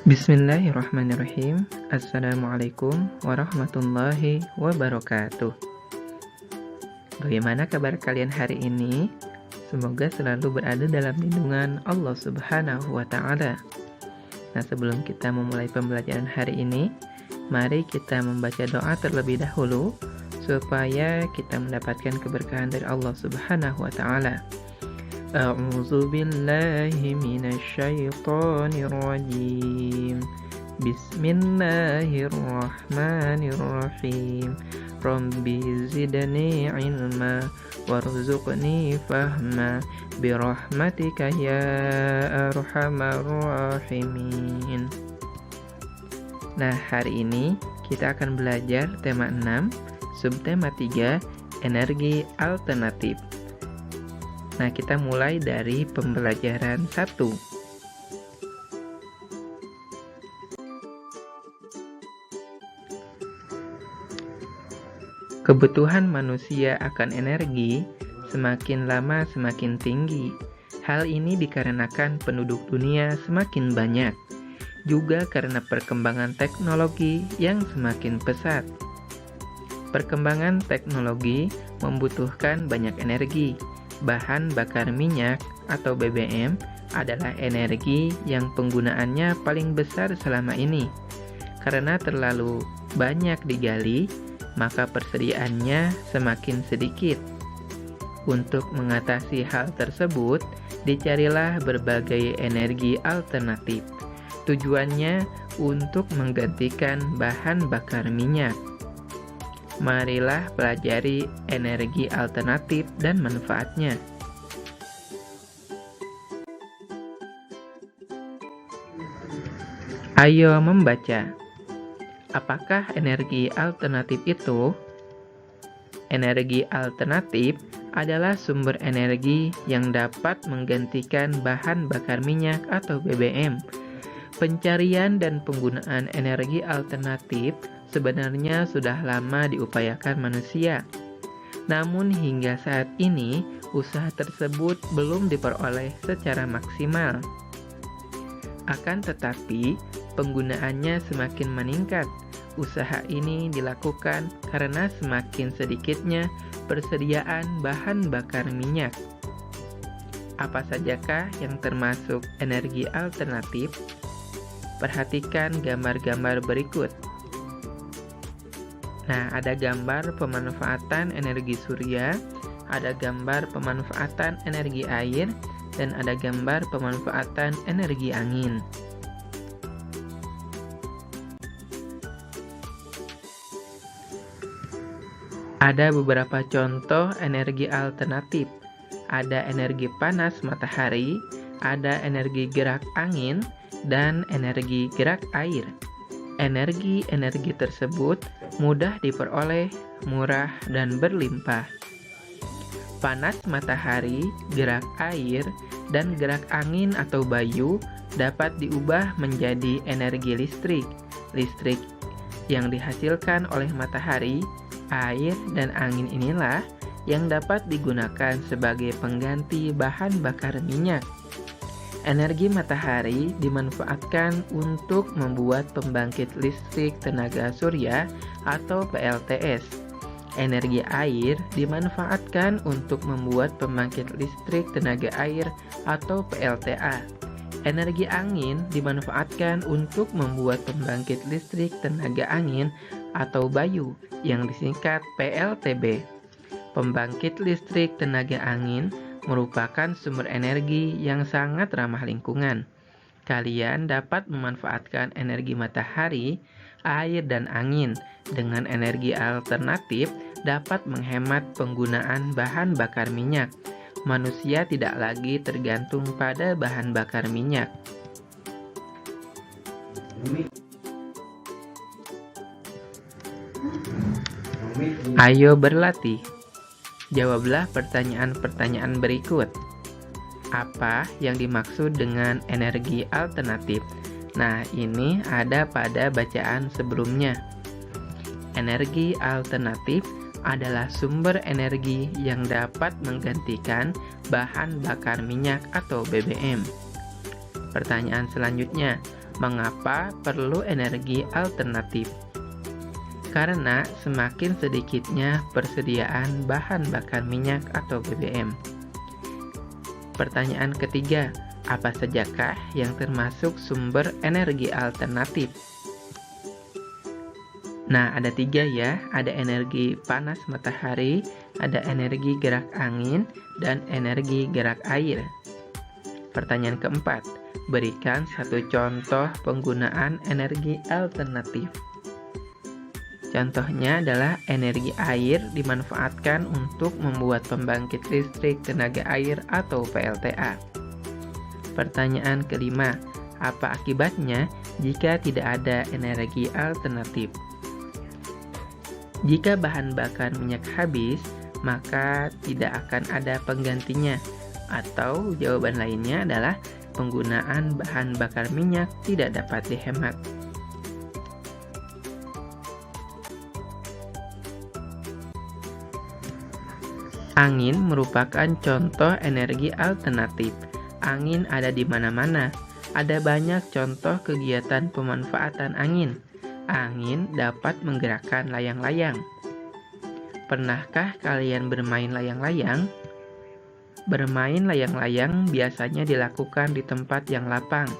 Bismillahirrahmanirrahim. Assalamualaikum warahmatullahi wabarakatuh. Bagaimana kabar kalian hari ini? Semoga selalu berada dalam lindungan Allah Subhanahu wa Ta'ala. Nah, sebelum kita memulai pembelajaran hari ini, mari kita membaca doa terlebih dahulu supaya kita mendapatkan keberkahan dari Allah Subhanahu wa Ta'ala. A'udzu billahi minasyaitonir rajim. Bismillahirrahmanirrahim. Rabbi zidni ilma warzuqni fahma birahmatika ya arhamar rahimin. Nah, hari ini kita akan belajar tema 6, subtema 3, energi alternatif. Nah, kita mulai dari pembelajaran 1. Kebutuhan manusia akan energi semakin lama semakin tinggi. Hal ini dikarenakan penduduk dunia semakin banyak, juga karena perkembangan teknologi yang semakin pesat. Perkembangan teknologi membutuhkan banyak energi. Bahan bakar minyak atau BBM adalah energi yang penggunaannya paling besar selama ini. Karena terlalu banyak digali, maka persediaannya semakin sedikit. Untuk mengatasi hal tersebut, dicarilah berbagai energi alternatif. Tujuannya untuk menggantikan bahan bakar minyak. Marilah pelajari energi alternatif dan manfaatnya. Ayo membaca. Apakah energi alternatif itu? Energi alternatif adalah sumber energi yang dapat menggantikan bahan bakar minyak atau BBM. Pencarian dan penggunaan energi alternatif sebenarnya sudah lama diupayakan manusia. Namun hingga saat ini, usaha tersebut belum diperoleh secara maksimal. Akan tetapi, penggunaannya semakin meningkat. Usaha ini dilakukan karena semakin sedikitnya persediaan bahan bakar minyak. Apa sajakah yang termasuk energi alternatif? Perhatikan gambar-gambar berikut. Nah, ada gambar pemanfaatan energi surya, ada gambar pemanfaatan energi air, dan ada gambar pemanfaatan energi angin. Ada beberapa contoh energi alternatif. Ada energi panas matahari, ada energi gerak angin, dan energi gerak air. Energi-energi tersebut mudah diperoleh, murah, dan berlimpah. Panas matahari, gerak air, dan gerak angin atau bayu dapat diubah menjadi energi listrik. Listrik yang dihasilkan oleh matahari, air, dan angin inilah yang dapat digunakan sebagai pengganti bahan bakar minyak. Energi matahari dimanfaatkan untuk membuat pembangkit listrik tenaga surya atau PLTS. Energi air dimanfaatkan untuk membuat pembangkit listrik tenaga air atau PLTA. Energi angin dimanfaatkan untuk membuat pembangkit listrik tenaga angin atau bayu yang disingkat PLTB. Pembangkit listrik tenaga angin merupakan sumber energi yang sangat ramah lingkungan. Kalian dapat memanfaatkan energi matahari, air, dan angin. Dengan energi alternatif dapat menghemat penggunaan bahan bakar minyak. Manusia tidak lagi tergantung pada bahan bakar minyak. Ayo berlatih. Jawablah pertanyaan-pertanyaan berikut. Apa yang dimaksud dengan energi alternatif? Nah, ini ada pada bacaan sebelumnya. Energi alternatif adalah sumber energi yang dapat menggantikan bahan bakar minyak atau BBM. Pertanyaan selanjutnya, Mengapa perlu energi alternatif? Karena semakin sedikitnya persediaan bahan bakar minyak atau BBM. Pertanyaan ketiga, apa sajakah yang termasuk sumber energi alternatif? Nah, ada 3 ya, ada energi panas matahari, ada energi gerak angin, dan energi gerak air. Pertanyaan keempat, berikan satu contoh penggunaan energi alternatif. Contohnya adalah energi air dimanfaatkan untuk membuat pembangkit listrik tenaga air atau PLTA. Pertanyaan kelima, apa akibatnya jika tidak ada energi alternatif? Jika bahan bakar minyak habis, maka tidak akan ada penggantinya, atau jawaban lainnya adalah penggunaan bahan bakar minyak tidak dapat dihemat. Angin merupakan contoh energi alternatif. Angin ada di mana-mana. Ada banyak contoh kegiatan pemanfaatan angin. Angin dapat menggerakkan layang-layang. Pernahkah kalian bermain layang-layang? Bermain layang-layang biasanya dilakukan di tempat yang lapang.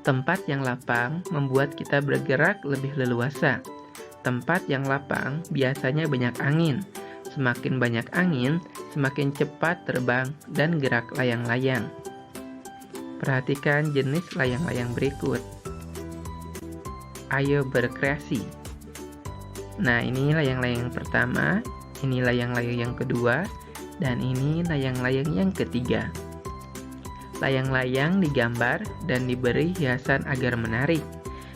Tempat yang lapang membuat kita bergerak lebih leluasa. Tempat yang lapang biasanya banyak angin. Semakin banyak angin, semakin cepat terbang dan gerak layang-layang. Perhatikan jenis layang-layang berikut. Ayo berkreasi. Nah, ini layang-layang yang pertama, ini layang-layang yang kedua, dan ini layang-layang yang ketiga. Layang-layang digambar dan diberi hiasan agar menarik.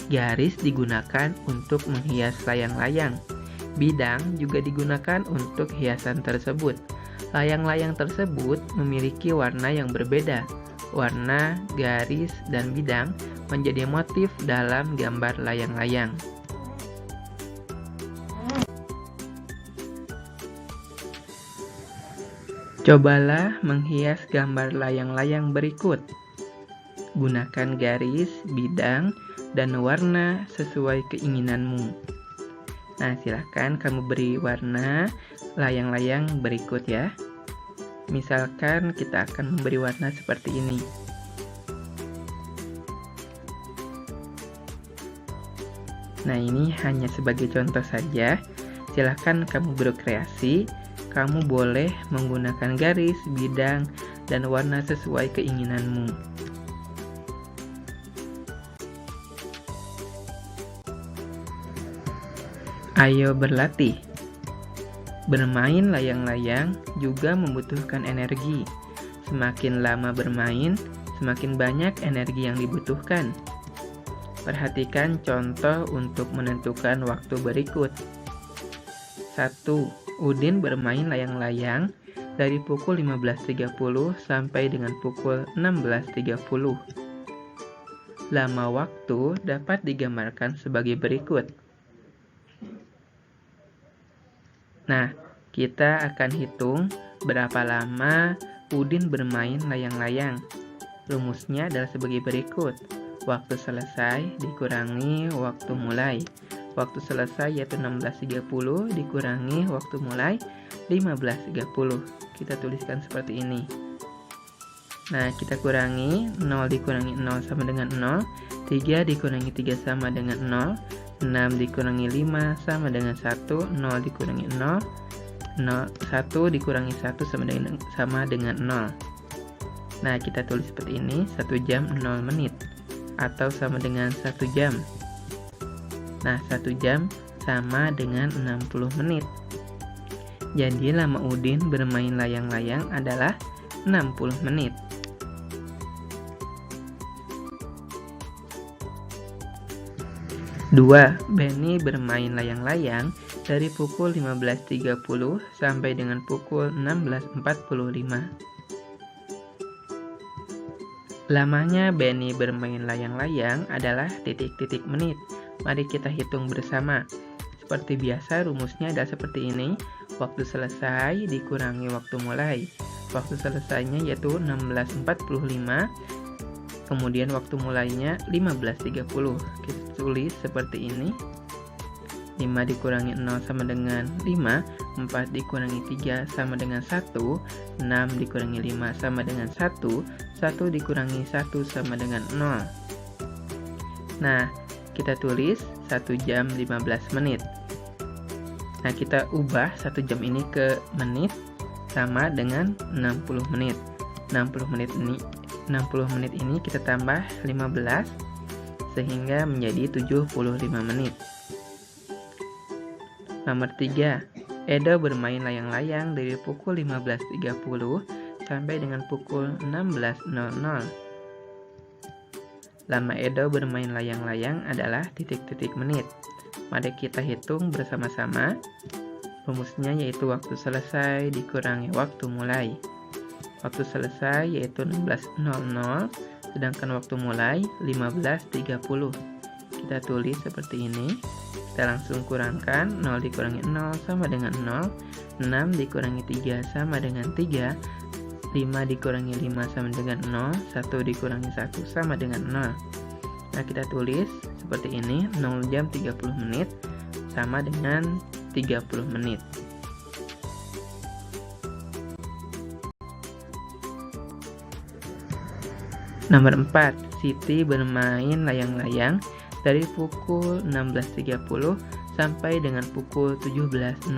Garis digunakan untuk menghias layang-layang. Bidang juga digunakan untuk hiasan tersebut. Layang-layang tersebut memiliki warna yang berbeda. Warna, garis, dan bidang menjadi motif dalam gambar layang-layang. Cobalah menghias gambar layang-layang berikut. Gunakan garis, bidang, dan warna sesuai keinginanmu. Nah, silahkan kamu beri warna layang-layang berikut ya. Misalkan kita akan memberi warna seperti ini. Nah, ini hanya sebagai contoh saja. Silahkan kamu berkreasi. Kamu boleh menggunakan garis, bidang, dan warna sesuai keinginanmu. Ayo berlatih. Bermain layang-layang juga membutuhkan energi. Semakin lama bermain, semakin banyak energi yang dibutuhkan. Perhatikan contoh untuk menentukan waktu berikut. 1. Udin bermain layang-layang dari pukul 15.30 sampai dengan pukul 16.30. Lama waktu dapat digambarkan sebagai berikut. Nah, kita akan hitung berapa lama Udin bermain layang-layang. Rumusnya adalah sebagai berikut. Waktu selesai dikurangi waktu mulai. Waktu selesai yaitu 16.30 dikurangi waktu mulai 15.30. Kita tuliskan seperti ini. Nah, kita kurangi 0 dikurangi 0 sama dengan 0. 3 dikurangi 3 sama dengan 0. 6 dikurangi 5 sama dengan 1, 0 dikurangi 0, 1 dikurangi 1 sama dengan 0. Nah, kita tulis seperti ini, 1 jam 0 menit, atau sama dengan 1 jam. Nah, 1 jam sama dengan 60 menit. Jadi, lama Udin bermain layang-layang adalah 60 menit. Dua, Benny bermain layang-layang dari pukul 15.30 sampai dengan pukul 16.45. Lamanya Benny bermain layang-layang adalah titik-titik menit. Mari kita hitung bersama. Seperti biasa, rumusnya adalah seperti ini. Waktu selesai dikurangi waktu mulai. Waktu selesainya yaitu 16.45 Kemudian waktu mulainya 15.30. Kita tulis seperti ini. 5 dikurangi 0 sama dengan 5, 4 dikurangi 3 sama dengan 1, 6 dikurangi 5 sama dengan 1, 1 dikurangi 1 sama dengan 0. Nah, kita tulis 1 jam 15 menit. Nah, kita ubah 1 jam ini ke menit sama dengan 60 menit. 60 menit ini kita tambah 15 sehingga menjadi 75 menit. Nomor 3, Edo bermain layang-layang dari pukul 15.30 sampai dengan pukul 16.00. Lama Edo bermain layang-layang adalah titik-titik menit. Mari kita hitung bersama-sama. Rumusnya yaitu waktu selesai dikurangi waktu mulai. Waktu selesai yaitu 16.00, sedangkan waktu mulai 15.30. Kita tulis seperti ini. Kita langsung kurangkan. 0 dikurangi 0 sama dengan 0, 6 dikurangi 3 sama dengan 3, 5 dikurangi 5 sama dengan 0, 1 dikurangi 1 sama dengan 0. Nah, kita tulis seperti ini. 0 jam 30 menit sama dengan 30 menit. Nomor 4, Siti bermain layang-layang dari pukul 16.30 sampai dengan pukul 17.00.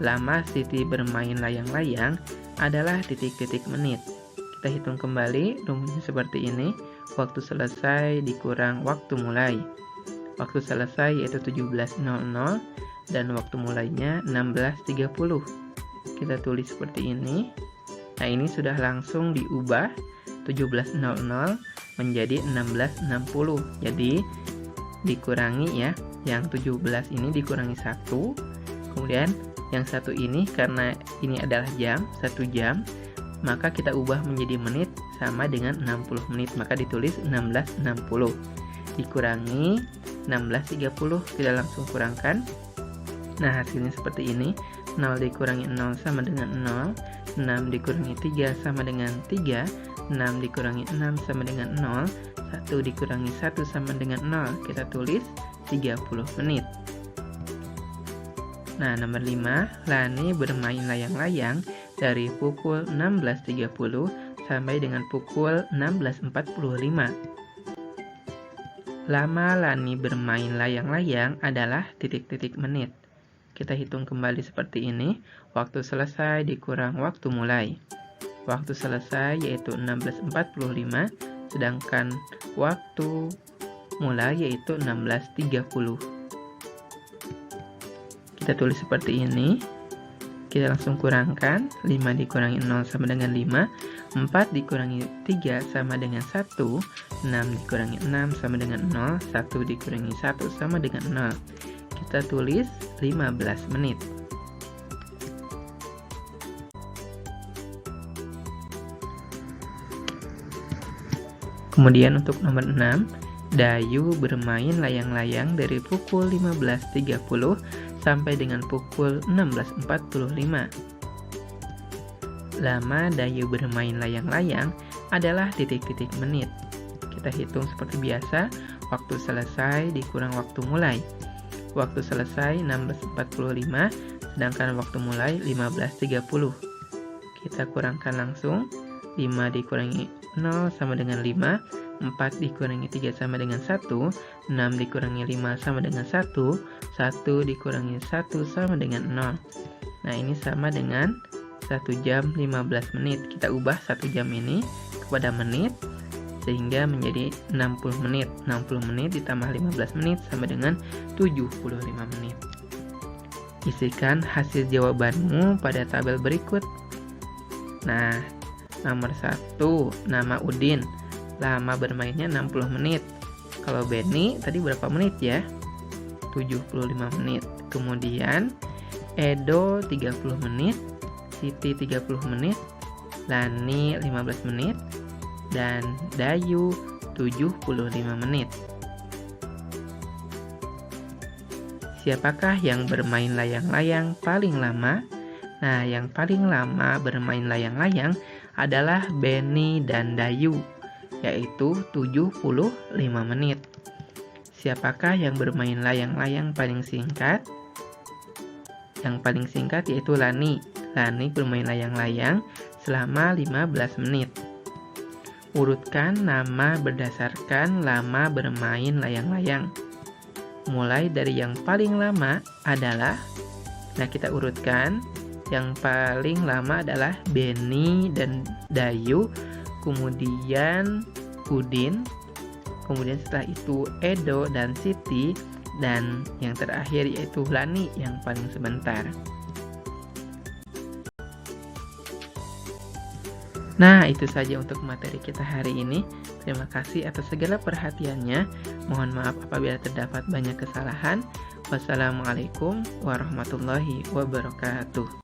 Lama Siti bermain layang-layang adalah titik-titik menit. Kita hitung kembali, rumusnya seperti ini. Waktu selesai dikurang waktu mulai. Waktu selesai yaitu 17.00 dan waktu mulainya 16.30. Kita tulis seperti ini. Nah, ini sudah langsung diubah 17.00 menjadi 16.60. Jadi dikurangi ya, yang 17 ini dikurangi 1. Kemudian yang satu ini karena ini adalah jam, 1 jam, maka kita ubah menjadi menit sama dengan 60 menit. Maka ditulis 16.60 dikurangi 16.30. Kita langsung kurangkan. Nah, hasilnya seperti ini. 0 dikurangi 0 sama dengan 0, 6 dikurangi 3 sama dengan 3, 6 dikurangi 6 sama dengan 0, 1 dikurangi 1 sama dengan 0. Kita tulis 30 menit. Nah, nomor 5, Lani bermain layang-layang dari pukul 16.30 sampai dengan pukul 16.45. Lama Lani bermain layang-layang adalah titik-titik menit. Kita hitung kembali seperti ini. Waktu selesai dikurang waktu mulai. Waktu selesai yaitu 16.45, sedangkan waktu mulai yaitu 16.30. Kita tulis seperti ini. Kita langsung kurangkan. 5 dikurangi 0 sama dengan 5, 4 dikurangi 3 sama dengan 1, 6 dikurangi 6 sama dengan 0, 1 dikurangi 1 sama dengan 0. Kita tulis 15 menit. Kemudian untuk nomor 6, Dayu bermain layang-layang dari pukul 15.30 sampai dengan pukul 16.45. Lama Dayu bermain layang-layang adalah titik-titik menit. Kita hitung seperti biasa. Waktu selesai dikurang waktu mulai. Waktu selesai 16.45, sedangkan waktu mulai 15.30. Kita kurangkan langsung. 5 dikurangi 0 sama dengan 5, 4 dikurangi 3 sama dengan 1, 6 dikurangi 5 sama dengan 1, 1 dikurangi 1 sama dengan 0. Nah, ini sama dengan 1 jam 15 menit. Kita ubah 1 jam ini kepada menit sehingga menjadi 60 menit. 60 menit ditambah 15 menit sama dengan 75 menit. Isikan hasil jawabanmu pada tabel berikut. Nah, nomor 1, nama Udin. Lama bermainnya 60 menit. Kalau Benny tadi berapa menit ya? 75 menit. Kemudian Edo 30 menit, Siti 30 menit, Lani 15 menit, dan Dayu 75 menit. Siapakah yang bermain layang-layang paling lama? Nah, yang paling lama bermain layang-layang adalah Beni dan Dayu, yaitu 75 menit. Siapakah yang bermain layang-layang paling singkat? Yang paling singkat yaitu Lani. Lani bermain layang-layang selama 15 menit. Urutkan nama berdasarkan lama bermain layang-layang. Mulai dari yang paling lama adalah, kita urutkan. Yang paling lama adalah Beni dan Dayu, kemudian Udin, kemudian setelah itu Edo dan Siti, dan yang terakhir yaitu Lani yang paling sebentar. Nah, itu saja untuk materi kita hari ini. Terima kasih atas segala perhatiannya. Mohon maaf apabila terdapat banyak kesalahan. Wassalamualaikum warahmatullahi wabarakatuh.